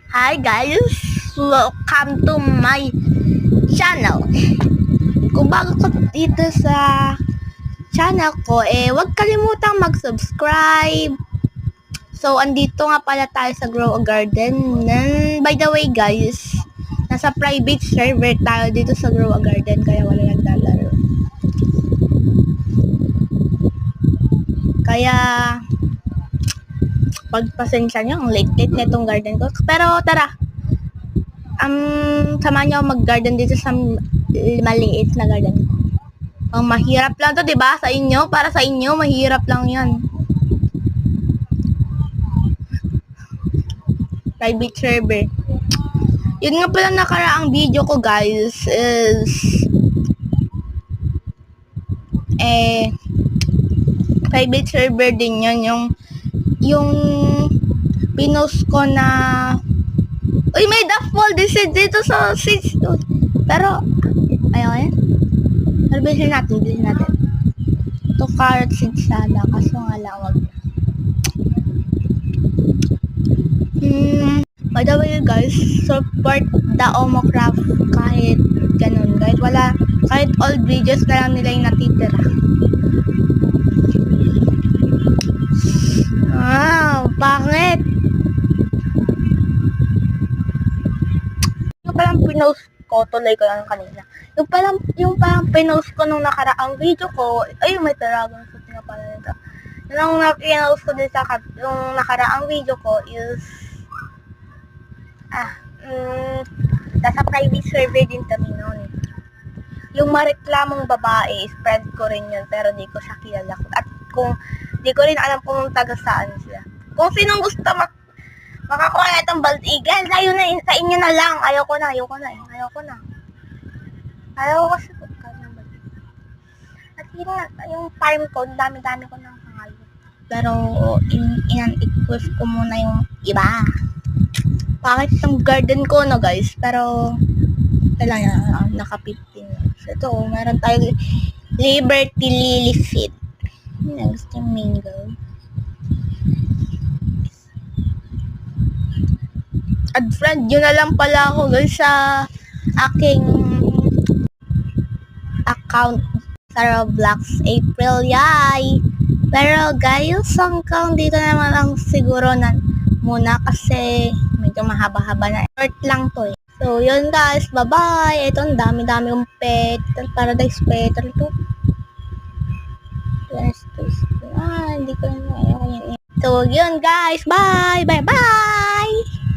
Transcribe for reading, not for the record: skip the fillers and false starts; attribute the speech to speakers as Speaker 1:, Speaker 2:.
Speaker 1: Hi guys! Welcome to my channel. Kung bago ka dito sa channel ko, huwag kalimutang mag-subscribe. So, andito nga pala tayo sa Grow a Garden. By the way guys, nasa private server tayo dito sa Grow a Garden, kaya wala naglalaro. Kaya, pagpasensya nyo, ang late-late na itong garden ko. Pero tara, samahan nyo mag-garden dito sa maliit na garden ko. Ang mahirap lang to, 'di ba? Sa inyo, para sa inyo, mahirap lang 'yan. Private server. Yun nga pala nakaraang video ko, guys, is private server din 'yon, yung pinost ko na uy, may default din dito sa seeds to. Pero ayun. Pero bilhin natin. Ito carrot seeds sana, kaso nga lang wag na. By the way guys, support the Omocraft kahit ganun. Kahit old videos na lang nila yung natitira. Wow, pangit! Yung palang pinost ko, tuloy ko lang kanina. Yung parang pinost ko nung nakaraang video ko, ay may dragon fruit nga pala nito. Yung pinost ko din sa yung nakaraang video ko is nasa private server din kami noon. Yung mareklamong babae, spread ko rin yun, pero di ko siya kilala. At kung di ko rin alam kung taga saan sila. Kung sinong gusto makakuha na itong baltigan, layo na sa inyo na lang. Ayoko na. Ayaw ko kasi ng baltigan. At yung farm ko, dami-dami ko ng pangalan. Pero inan-equip ko muna yung iba. Bakit itong garden ko, no guys? Pero kailangan naka-15 na. So ito, meron tayong Liberty Lily Feed. Next yung mango. Add friend, yun na lang pala ako guys sa aking account sa Roblox April, yay! Pero guys, hanggang dito naman lang siguro na muna kasi medyo mahaba-haba na. Short lang to eh. So yun guys, bye-bye! Ito, ang dami-dami yung pet. Paradise petal to. Yes, hindi ko na. So yun guys, bye! Bye-bye!